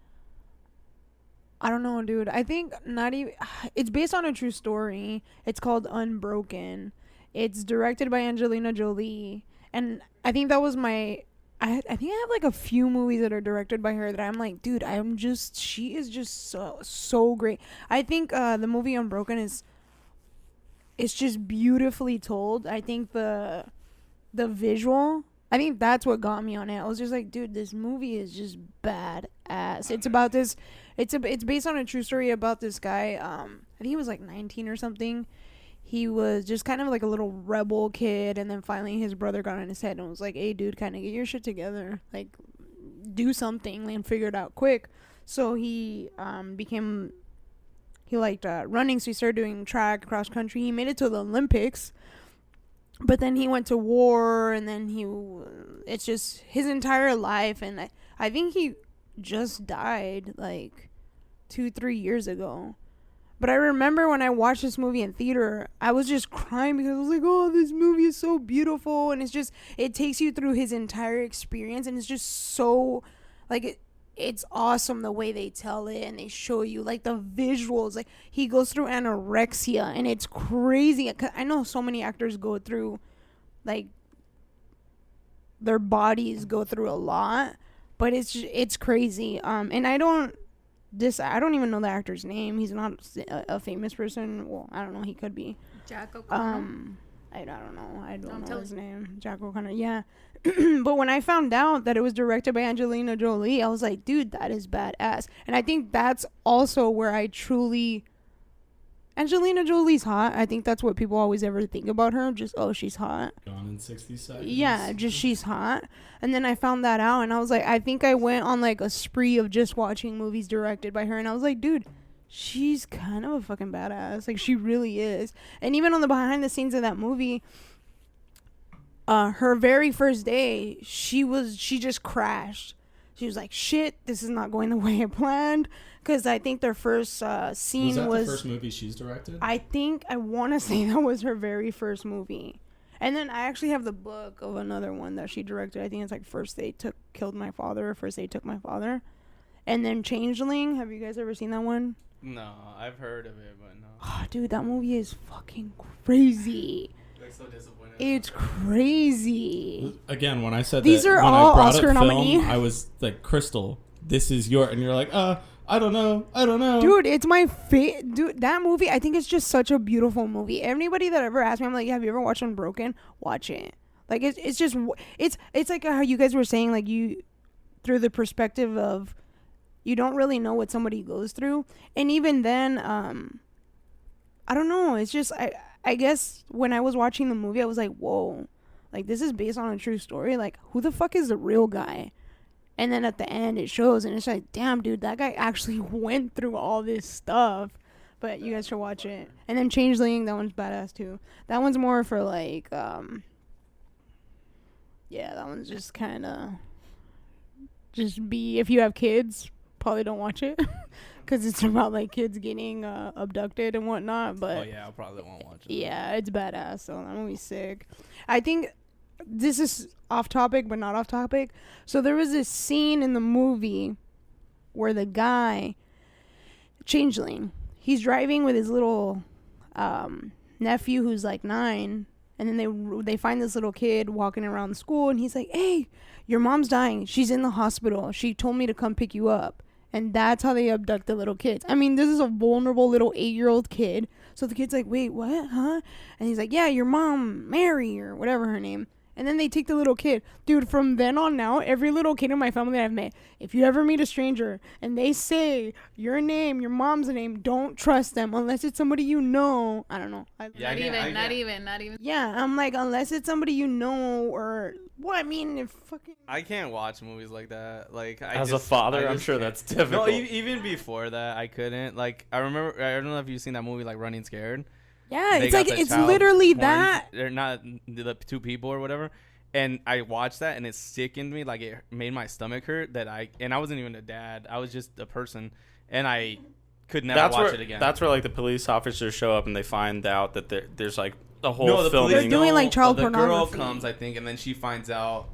I don't know, dude. I think not even. It's based on a true story. It's called Unbroken. It's directed by Angelina Jolie, and I think that was my. I think I have like a few movies that are directed by her that I'm like, dude, she is just so great. I think the movie Unbroken it's just beautifully told. I think the visual, I think that's what got me on it. I was just like, dude, this movie is just badass. It's about this. It's based on a true story about this guy. I think he was like 19 or something. He was just kind of like a little rebel kid, and then finally his brother got on his head and was like, hey, dude, kind of get your shit together. Like, do something and figure it out quick. So he he liked running, so he started doing track, cross country. He made it to the Olympics, but then he went to war, and then it's just his entire life. And I think he just died like 2-3 years ago. But I remember when I watched this movie in theater, I was just crying because I was like, oh, this movie is so beautiful. And it takes you through his entire experience. And it's just so, like, it's awesome the way they tell it and they show you, like, the visuals. Like, he goes through anorexia, and it's crazy. I know so many actors go through, like, their bodies go through a lot. But it's crazy. And I don't even know the actor's name. He's not a famous person. Well, I don't know. He could be. Jack O'Connor. I don't know. I don't know his name. Jack O'Connor. Yeah. But when I found out that it was directed by Angelina Jolie, I was like, dude, that is badass. And I think that's also where I truly. Angelina Jolie's hot. I think that's what people always ever think about her. Just, oh, she's hot. Gone in 60 seconds. Yeah, just she's hot. And then I found that out, and I was like, I think I went on like a spree of just watching movies directed by her, and I was like, dude, she's kind of a fucking badass. Like, she really is. And even on the behind the scenes of that movie, her very first day, she just crashed. She was like, shit, this is not going the way I planned. Because I think their first scene was the first movie she's directed? I want to say that was her very first movie. And then I actually have the book of another one that she directed. I think it's like First They Killed My Father, or First They Took My Father. And then Changeling. Have you guys ever seen that one? No, I've heard of it, but no. Oh, dude, that movie is fucking crazy. Like, so disappointed. It's crazy. Again, when I said these that, are when all I brought Oscar up film, nominee. I was like, Crystal, this is your, and you're like, I don't know. Dude, it's my dude, that movie, I think it's just such a beautiful movie. Anybody that ever asked me, I'm like, have you ever watched Unbroken? Watch it. Like, it's just, it's like how you guys were saying, like, you, through the perspective of, you don't really know what somebody goes through. And even then, I don't know. It's just, I guess when I was watching the movie, I was like, whoa, like, this is based on a true story. Like, who the fuck is the real guy? And then at the end, it shows, and it's like, damn, dude, that guy actually went through all this stuff. But you guys should watch it. And then Changeling, that one's badass, too. That one's more for, like, yeah, that one's just kind of, if you have kids, probably don't watch it. Because it's about, like, kids getting abducted and whatnot. But Oh, yeah, I probably won't watch it. yeah, it's badass, so that movie's sick. I think this is off topic, but not off topic. So there was this scene in the movie where the guy, Changeling, he's driving with his little nephew who's like 9, and then they find this little kid walking around the school, and he's like, hey, your mom's dying. She's in the hospital. She told me to come pick you up. And that's how they abduct the little kids. I mean, this is a vulnerable little 8-year-old kid. So the kid's like, wait, what? Huh? And he's like, yeah, your mom, Mary, or whatever her name. And then they take the little kid. Dude, from then on now, every little kid in my family that I've met, if you ever meet a stranger and they say your name, your mom's name, don't trust them unless it's somebody you know. I don't know. Not even. Yeah, I'm like, unless it's somebody you know, or, well, I mean, if fucking. I can't watch movies like that. Like, As a father, I'm sure that's difficult. No, even before that, I couldn't. Like, I remember, I don't know if you've seen that movie, like, Running Scared. Yeah, They it's got like, the it's child literally porn. that. They're not the two people or whatever. And I watched that, and it sickened me. Like, it made my stomach hurt. I wasn't even a dad. I was just a person, and I could never watch it again. That's where, like, the police officers show up and they find out that there's like a whole They're doing, like, child the pornography. girl comes, I think, and then she finds out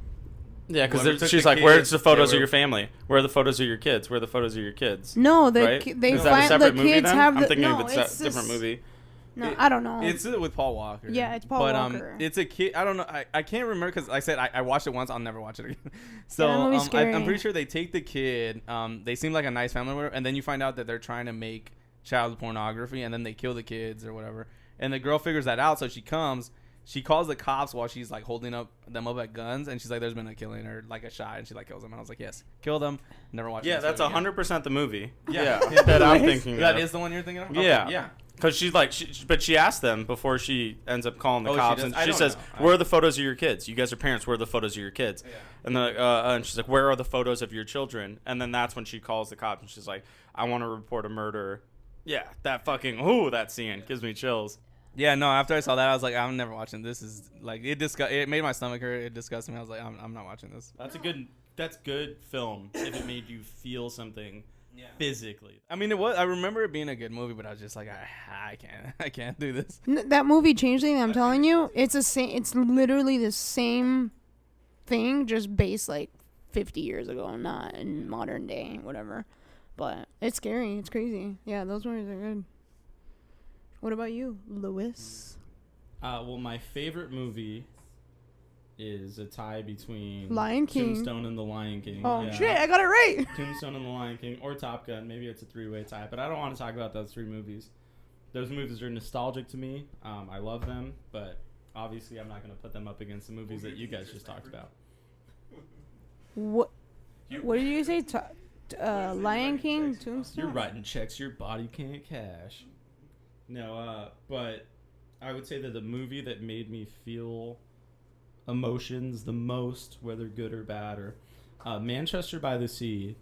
Yeah, Whoever because took she's the like, "Where's kids, the photos they of were- your family? Where are the photos of your kids? Where are the photos of your kids?" No, Right? they Is that a find the separate movie kids then? have the. I'm thinking no, of a it's different this- movie. No, I don't know. It's with Paul Walker. Yeah, it's Paul but, Walker. It's a kid. I don't know. I can't remember because I said I watched it once. I'll never watch it again. So that movie's I'm scary. pretty sure they take the kid. They seem like a nice family, or whatever, and then you find out that they're trying to make child pornography, and then they kill the kids or whatever. And the girl figures that out, so she comes. She calls the cops while she's like holding them up at guns, and she's like, "There's been a killing or like a shot," and she like kills them. And I was like, "Yes, kill them." Never watch. Yeah, that's 100% the movie. Yeah. that I'm thinking. That of. is the one you're thinking of. Yeah. Okay, yeah. Because she's like, but she asked them before she ends up calling the Oh, she cops, does? and I she don't says, know. "Where are the photos of your kids? You guys are parents. Where are the photos of your kids?" Yeah. And then, and she's like, "Where are the photos of your children?" And then that's when she calls the cops, and she's like, "I want to report a murder." Yeah, that fucking that scene gives me chills. Yeah, no. After I saw that, I was like, I'm never watching this. Is like it made my stomach hurt. It disgusted me. I was like, I'm not watching this. That's good film if it made you feel something physically. I mean, it was. I remember it being a good movie, but I was just like, I can't do this. That movie Changeling, I'm telling you, it's the same. It's literally the same thing, just based like 50 years ago, not in modern day, whatever. But it's scary. It's crazy. Yeah, those movies are good. What about you, Lewis? Well, my favorite movie is a tie between Lion King. Tombstone and The Lion King. Oh Yeah. shit, I got it right. Tombstone and The Lion King, or Top Gun. Maybe it's a three-way tie, but I don't want to talk about those three movies. Those movies are nostalgic to me. I love them, but obviously I'm not going to put them up against the movies that you guys just talked about. What did you say? Lion King, Tombstone? You're writing checks your body can't cash. No, but I would say that the movie that made me feel emotions the most, whether good or bad, or Manchester by the Sea.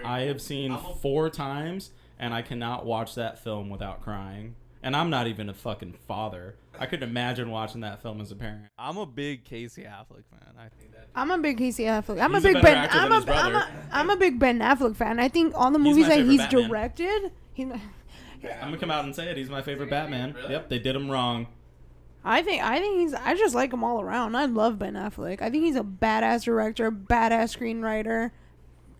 I have seen 4 times, and I cannot watch that film without crying. And I'm not even a fucking father. I could imagine watching that film as a parent. I'm a big Casey Affleck fan. I think that. I'm a big Casey Affleck. I'm He's a a big better Ben. actor than his brother. I'm a big Ben Affleck fan. I think all the He's movies my that favorite he's Batman. directed, I'm gonna come out and say it. He's my favorite Batman. Really? Yep, they did him wrong. I think I just like him all around. I love Ben Affleck. I think he's a badass director, badass screenwriter,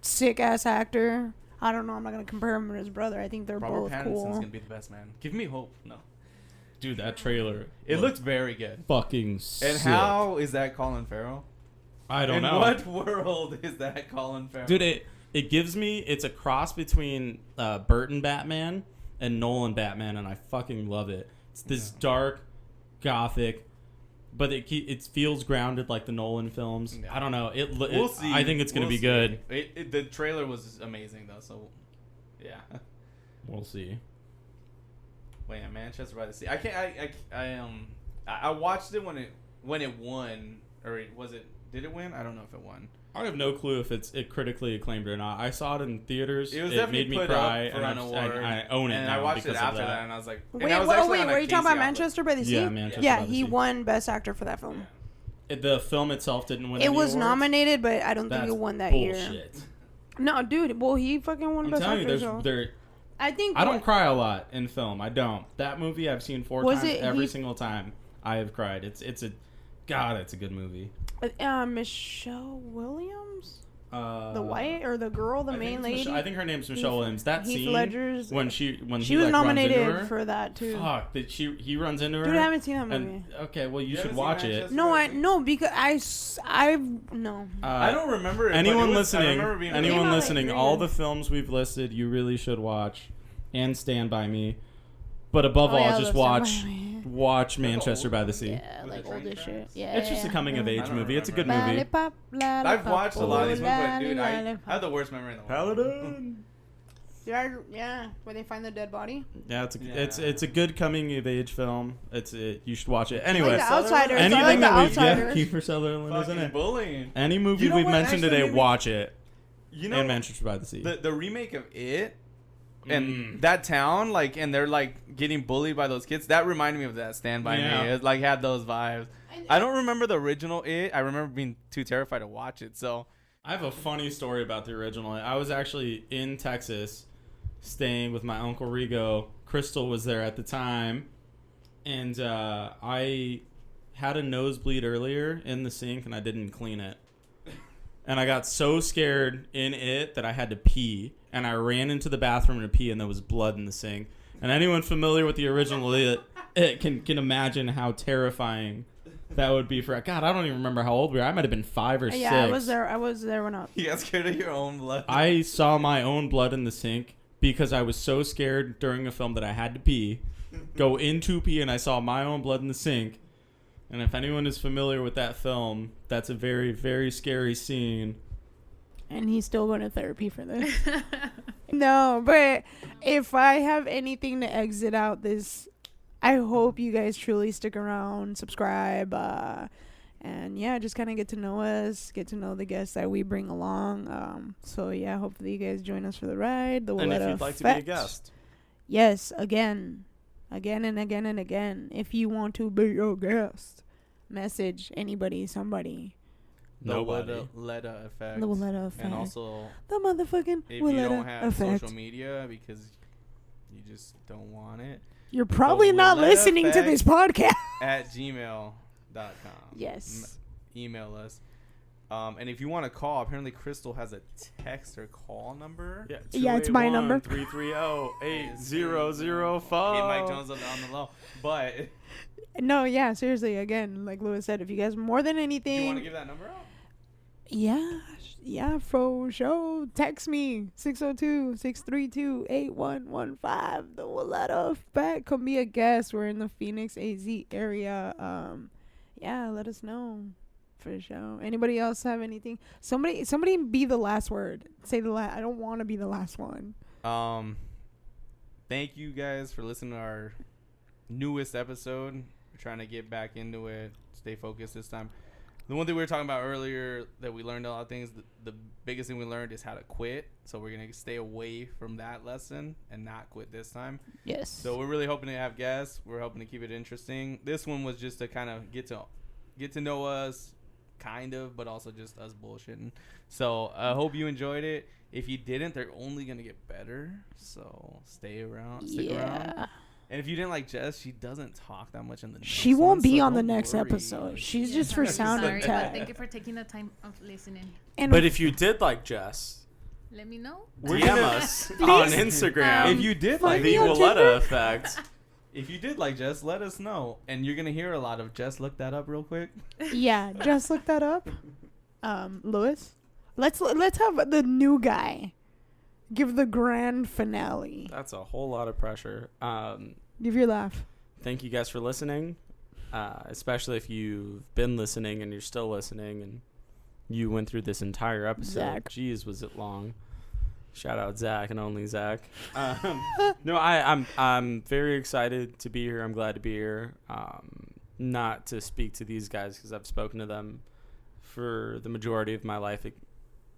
sick ass actor. I don't know. I'm not gonna compare him to his brother. I think they're Robert both Pattinson's cool. gonna be the best man. Give me hope. No, Dude, that trailer. it looked very good. fucking sick. And how is that Colin Farrell? I don't In know. what world is that Colin Farrell? Dude, it gives me, it's a cross between Burton Batman and Nolan Batman, and I fucking love it. It's this dark, gothic, but it feels grounded like the Nolan films. Yeah. I don't know. We'll see. I think it's gonna We'll be see. good. The trailer was amazing though, so yeah. We'll see. Wait, yeah, Manchester by the Sea. I can't. I watched it when it won, or was it? Did it win? I don't know if it won. I have no clue if it critically acclaimed or not. I saw it in theaters. It was It definitely made me put cry, up for and an award. I own it And now I watched because it of after that, and I was like, Wait, and I was actually wait, on a were you talking about Casey Affleck. Manchester by the Sea? Yeah, Manchester Yeah, by the he Sea. won Best Actor for that film. The film itself didn't win. It any was awards. nominated, but I don't think That's it won that year. bullshit. No, dude. Well, he fucking won I'm Best telling you, Actor. So. I think. I don't cry a lot in film. I don't. That movie I've seen 4 Was times. it- Every he- single time I have cried. It's a good movie. Michelle Williams, The the white or the girl, the main lady. I think her name's Michelle Williams. That Heath scene Ledger's. when she She was like, nominated runs into her, for that too. Fuck, that he runs into her. Dude, I haven't seen that movie. and, okay, well you You should haven't watch seen it. Manchester? No, because I no. I don't remember it. but Anyone it was, I listening, remember being anyone Came out like listening, 3 all years. the films we've listed, you really should watch, and Stand by Me. But above Oh, all, yeah, just that's watch Stand by Me. watch Manchester by the Sea. Yeah, Was like it train old as shit. tracks? Yeah, It's just a coming of I age don't movie. It's a good remember. movie. I've watched a lot of these movies, but dude, I Lollipop. have the worst memory in the world. Paladin. Yeah, where they find the dead body. Yeah, Yeah. it's a good coming of age film. You should watch it. Like Anyway, the Outsiders. I anything like the that we've Outsiders. Kiefer Sutherland, isn't Fucking it? bullying. Any movie You know we've what mentioned actually today, made me- watch it. You know, And Manchester by the Sea. the remake of It and Mm. that town, like, and they're like getting bullied by those kids. That reminded me of that Stand by Yeah. Me. It like had those vibes. I don't remember the original It. I remember being too terrified to watch it. So I have a funny story about the original. I was actually in Texas staying with my Uncle Rigo. Crystal was there at the time. And I had a nosebleed earlier in the sink and I didn't clean it. and I got so scared in it that I had to pee, and I ran into the bathroom to pee, and there was blood in the sink. And anyone familiar with the original it can imagine how terrifying that would be for. God, I don't even remember how old we were. I might have been 5 or 6. Yeah, I was there when I. You got scared of your own blood. I saw my own blood in the sink because I was so scared during a film that I had to pee, go into pee, and I saw my own blood in the sink. And if anyone is familiar with that film, that's a very, very scary scene. And he's still going to therapy for this. No, but if I have anything to exit out this, I hope you guys truly stick around, subscribe, and yeah, just kind of get to know us, get to know the guests that we bring along. So yeah, hopefully you guys join us for the ride. The And if Willetta you'd like to be a Effect. guest. Yes, again and again and again. If you want to be your guest, message anybody, somebody. Nobody. The Willetta Effect. The Willetta Effect. And also, The motherfucking if Willetta you don't have Effect. social media because you just don't want it, You're probably not Willetta listening to this podcast. at gmail.com. Yes. Email us. And if you want to call, apparently Crystal has a text or call number. Yeah, it's my number. 330-8005. Hey, Mike Jones on the low. But No, yeah, seriously. Again, like Louis said, if you guys more than do anything, you want to give that number out? yeah, for sure. Text me 602-632-8115. The Willetta Effect. Come be a guest. We're in the Phoenix AZ area. Yeah, let us know for sure. Anybody else have anything? Somebody be the last word. Say the last. I don't want to be the last one. Thank you guys for listening to our newest episode. We're trying to get back into it. Stay focused this time. The one thing we were talking about earlier that we learned a lot of things. The biggest thing we learned is how to quit. So we're gonna stay away from that lesson and not quit this time. Yes. So we're really hoping to have guests. We're hoping to keep it interesting. This one was just to kind of get to know us, kind of, but also just us bullshitting. So I hope you enjoyed it. If you didn't, they're only gonna get better. So stick around. And if you didn't like Jess, she doesn't talk that much in the next She won't one, be so on the don't next worry. episode. She's Yeah, just for I'm sound sorry, and but tech. thank you for taking the time of listening. And But if you did like Jess, Let me know. DM us on Instagram. If you did Find like the me on Willetta Tinder. Effect. if you did like Jess, let us know. And you're gonna hear a lot of Jess. Look that up real quick. yeah, just look that up. Louis, let's have the new guy give the grand finale. That's a whole lot of pressure. Give your laugh. Thank you guys for listening, especially if you've been listening and you're still listening and you went through this entire episode. Zach. Jeez, was it long. Shout out Zach and only Zach. No, I'm very excited to be here. I'm glad to be here. Not to speak to these guys because I've spoken to them for the majority of my life,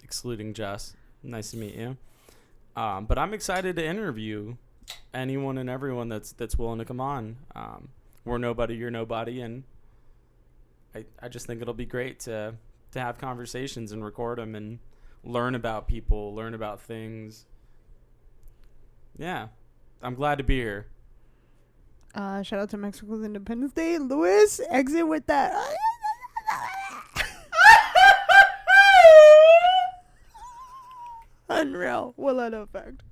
excluding Jess. Nice to meet you. But I'm excited to interview anyone and everyone that's willing to come on. We're nobody, you're nobody, and I just think it'll be great to have conversations and record them and learn about people, learn about things. Yeah, I'm glad to be here. Shout out to Mexico's Independence Day. Louis, exit with that. Unreal. Willetta Effect.